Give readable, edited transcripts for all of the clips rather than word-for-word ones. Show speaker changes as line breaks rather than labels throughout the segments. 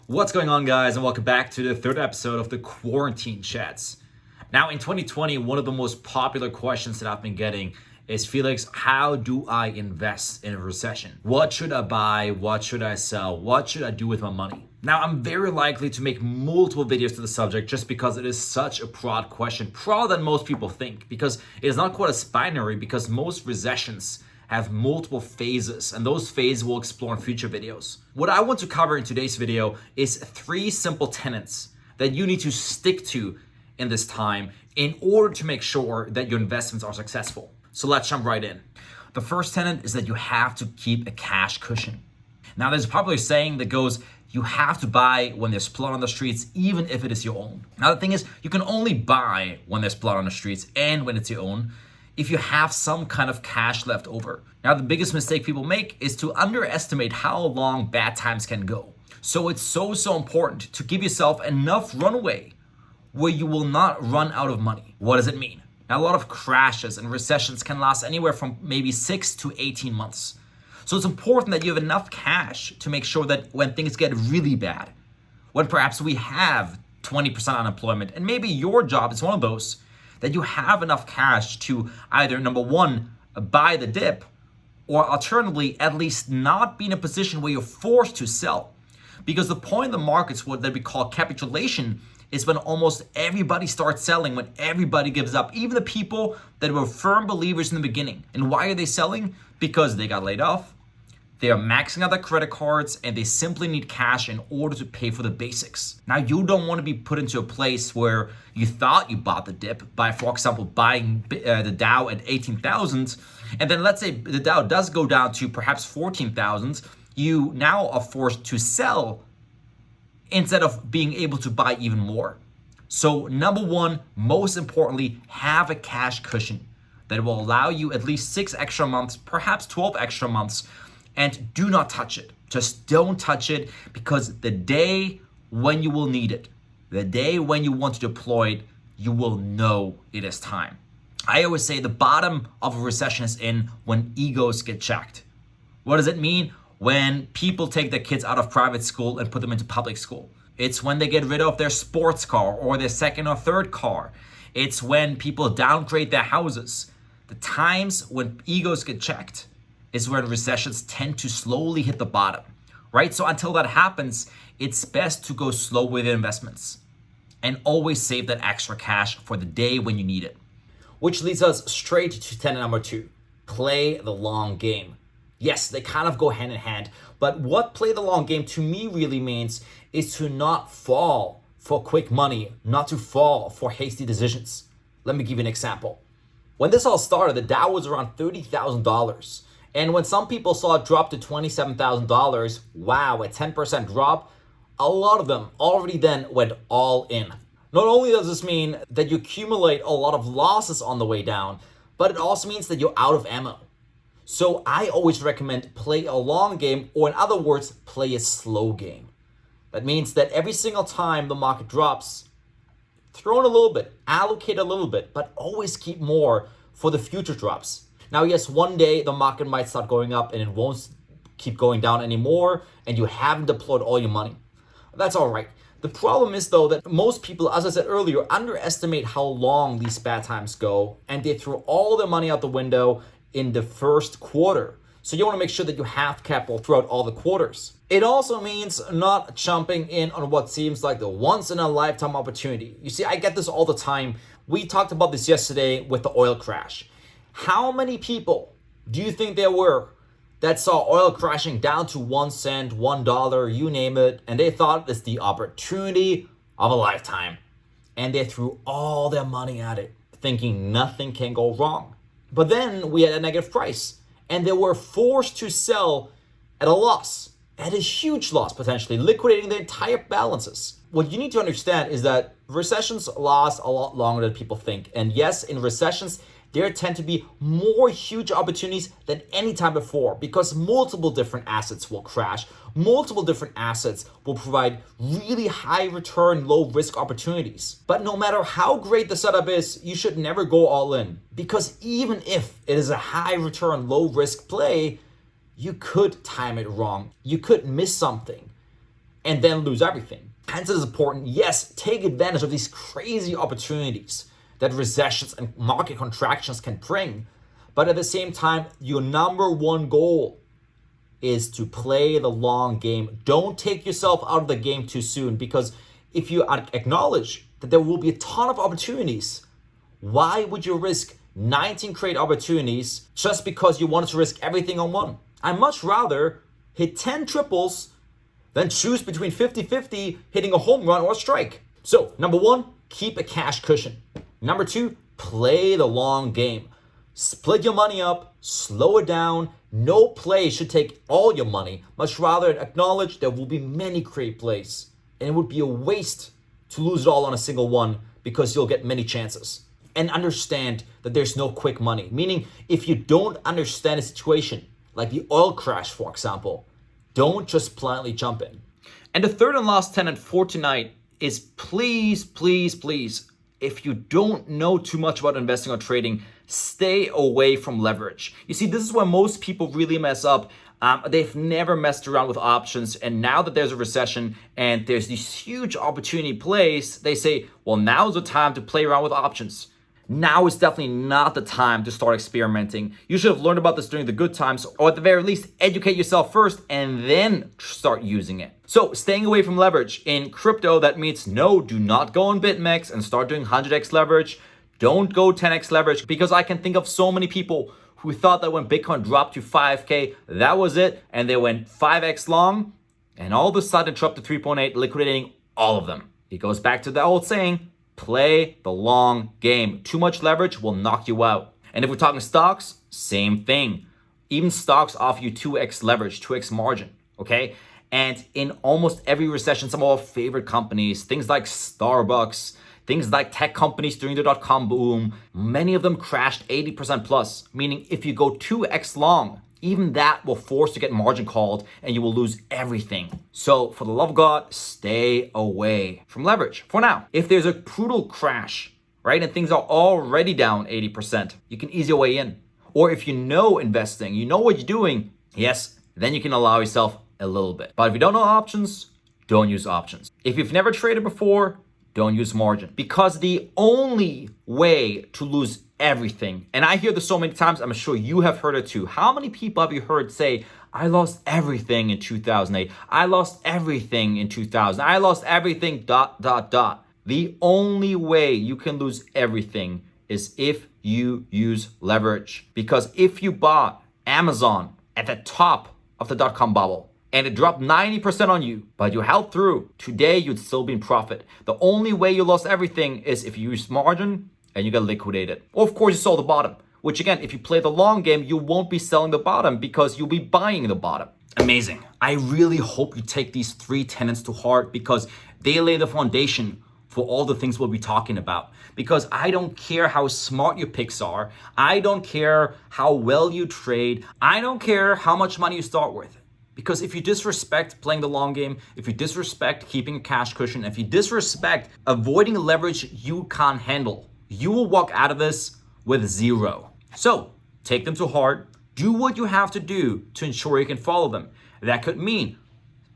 What's going on, guys, and welcome back to the third episode of the Quarantine Chats. Now, in 2020, one of the most popular questions that I've been getting is, Felix, how do I invest in a recession? What should I buy? What should I sell? What should I do with my money? Now, I'm very likely to make multiple videos to the subject just because it is such a broad question, broader than most people think, because it is not quite as binary, because most recessions have multiple phases, and those phases we'll explore in future videos. What I want to cover in today's video is 3 simple tenets that you need to stick to in this time in order to make sure that your investments are successful. So let's jump right in. The first tenet is that you have to keep a cash cushion. Now, there's a popular saying that goes, you have to buy when there's blood on the streets, even if it is your own. Now, the thing is, you can only buy when there's blood on the streets and when it's your own if you have some kind of cash left over. Now, the biggest mistake people make is to underestimate how long bad times can go. So it's so important to give yourself enough runway where you will not run out of money. What does it mean? Now, a lot of crashes and recessions can last anywhere from maybe 6 to 18 months. So it's important that you have enough cash to make sure that when things get really bad, when perhaps we have 20% unemployment, and maybe your job is one of those, that you have enough cash to either, number one, buy the dip, or alternatively, at least not be in a position where you're forced to sell. Because the point in the markets, what that we call capitulation, is when almost everybody starts selling, when everybody gives up, even the people that were firm believers in the beginning. And why are they selling? Because they got laid off, they are maxing out their credit cards, and they simply need cash in order to pay for the basics. Now, you don't want to be put into a place where you thought you bought the dip by, for example, buying the Dow at 18,000, and then let's say the Dow does go down to perhaps 14,000, you now are forced to sell instead of being able to buy even more. So number one, most importantly, have a cash cushion that will allow you at least 6 extra months, perhaps 12 extra months, and do not touch it. Just don't touch it, because the day when you will need it, the day when you want to deploy it, you will know it is time. I always say the bottom of a recession is in when egos get checked. What does it mean? When people take their kids out of private school and put them into public school. It's when they get rid of their sports car or their second or third car. It's when people downgrade their houses. The times when egos get checked is when recessions tend to slowly hit the bottom, right? So until that happens, it's best to go slow with your investments and always save that extra cash for the day when you need it. Which leads us straight to tenet number 2, play the long game. Yes, they kind of go hand in hand, but what play the long game to me really means is to not fall for quick money, not to fall for hasty decisions. Let me give you an example. When this all started, the Dow was around $30,000. And when some people saw it drop to $27,000, wow, a 10% drop, a lot of them already then went all in. Not only does this mean that you accumulate a lot of losses on the way down, but it also means that you're out of ammo. So I always recommend play a long game, or in other words, play a slow game. That means that every single time the market drops, throw in a little bit, allocate a little bit, but always keep more for the future drops. Now, yes, one day the market might start going up and it won't keep going down anymore, and you haven't deployed all your money. That's all right. The problem is, though, that most people, as I said earlier, underestimate how long these bad times go, and they throw all their money out the window in the first quarter. So you want to make sure that you have capital throughout all the quarters. It also means not jumping in on what seems like the once-in-a-lifetime opportunity. You see, I get this all the time. We talked about this yesterday with the oil crash. How many people do you think there were that saw oil crashing down to 1 cent, $1, you name it, and they thought it's the opportunity of a lifetime? And they threw all their money at it, thinking nothing can go wrong. But then we had a negative price, and they were forced to sell at a loss, at a huge loss potentially, liquidating their entire balances. What you need to understand is that recessions last a lot longer than people think. And yes, in recessions, there tend to be more huge opportunities than any time before, because multiple different assets will crash. Multiple different assets will provide really high return, low risk opportunities. But no matter how great the setup is, you should never go all in, because even if it is a high return, low risk play, you could time it wrong. You could miss something. and then lose everything. Hence it is important, yes, take advantage of these crazy opportunities that recessions and market contractions can bring. But at the same time, your number one goal is to play the long game. Don't take yourself out of the game too soon, because if you acknowledge that there will be a ton of opportunities, why would you risk 19 great opportunities just because you wanted to risk everything on one? I'd much rather hit 10 triples than choose between 50-50 hitting a home run or a strike. So, number one, keep a cash cushion. Number two, play the long game. Split your money up, slow it down. No play should take all your money. Much rather acknowledge there will be many great plays. And it would be a waste to lose it all on a single one, because you'll get many chances. And understand that there's no quick money. Meaning, if you don't understand a situation, like the oil crash, for example, don't just blindly jump in. And the third and last tenet for tonight is please, please, please, if you don't know too much about investing or trading, stay away from leverage. You see, this is where most people really mess up. They've never messed around with options. And now that there's a recession and there's these huge opportunity plays, they say, well, now's the time to play around with options. Now is definitely not the time to start experimenting. You should have learned about this during the good times, or at the very least, educate yourself first and then start using it. So staying away from leverage. In crypto, that means no, do not go on BitMEX and start doing 100x leverage. Don't go 10x leverage, because I can think of so many people who thought that when Bitcoin dropped to 5K, that was it, and they went 5x long, and all of a sudden it dropped to 3.8, liquidating all of them. It goes back to the old saying, play the long game. Too much leverage will knock you out. And if we're talking stocks, same thing. Even stocks offer you 2x leverage, 2x margin, okay? And in almost every recession, some of our favorite companies, things like Starbucks, things like tech companies during the dot-com boom, many of them crashed 80% plus, meaning if you go 2x long, even that will force you to get margin called and you will lose everything. So for the love of God, stay away from leverage for now. If there's a brutal crash, right, and things are already down 80%, you can ease your way in. Or if you know investing, you know what you're doing, yes, then you can allow yourself a little bit. But if you don't know options, don't use options. If you've never traded before, don't use margin, because the only way to lose everything, and I hear this so many times, I'm sure you have heard it too. How many people have you heard say, I lost everything in 2008. I lost everything in 2000. I lost everything, ... The only way you can lose everything is if you use leverage. Because if you bought Amazon at the top of the dot-com bubble, and it dropped 90% on you, but you held through, today you'd still be in profit. The only way you lost everything is if you used margin and you got liquidated. Or of course you sold the bottom, which again, if you play the long game, you won't be selling the bottom because you'll be buying the bottom. Amazing. I really hope you take these 3 tenets to heart, because they lay the foundation for all the things we'll be talking about. Because I don't care how smart your picks are. I don't care how well you trade. I don't care how much money you start with. Because if you disrespect playing the long game, if you disrespect keeping a cash cushion, if you disrespect avoiding leverage you can't handle, you will walk out of this with zero. So take them to heart. Do what you have to do to ensure you can follow them. That could mean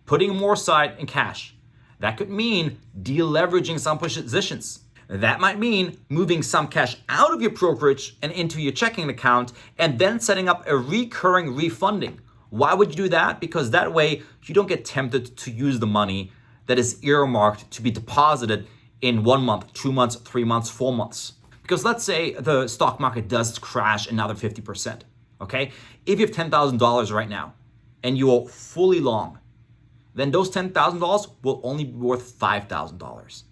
putting more aside in cash. That could mean deleveraging some positions. That might mean moving some cash out of your brokerage and into your checking account, and then setting up a recurring refunding. Why would you do that? Because that way you don't get tempted to use the money that is earmarked to be deposited in 1 month, 2 months, 3 months, 4 months. Because let's say the stock market does crash another 50%, okay? If you have $10,000 right now and you are fully long, then those $10,000 will only be worth $5,000.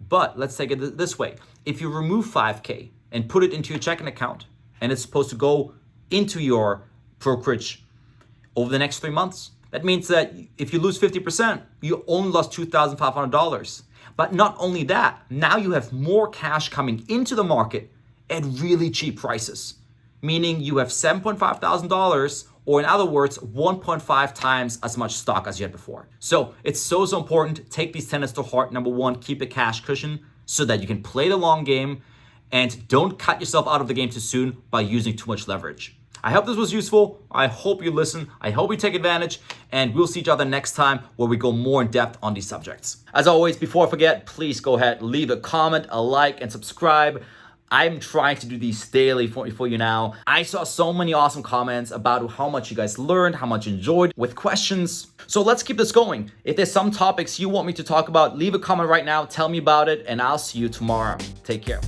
But let's take it this way. If you remove 5K and put it into your checking account, and it's supposed to go into your brokerage over the next 3 months, that means that if you lose 50%, you only lost $2,500. But not only that, now you have more cash coming into the market at really cheap prices, meaning you have $7,500, or in other words, 1.5 times as much stock as you had before. So it's so important. Take these tenets to heart. Number one, keep a cash cushion so that you can play the long game, and don't cut yourself out of the game too soon by using too much leverage. I hope this was useful. I hope you listen. I hope you take advantage, and we'll see each other next time where we go more in depth on these subjects. As always, before I forget, please go ahead, leave a comment, a like, and subscribe. I'm trying to do these daily for you now. I saw so many awesome comments about how much you guys learned, how much you enjoyed with questions. So let's keep this going. If there's some topics you want me to talk about, leave a comment right now, tell me about it, and I'll see you tomorrow. Take care.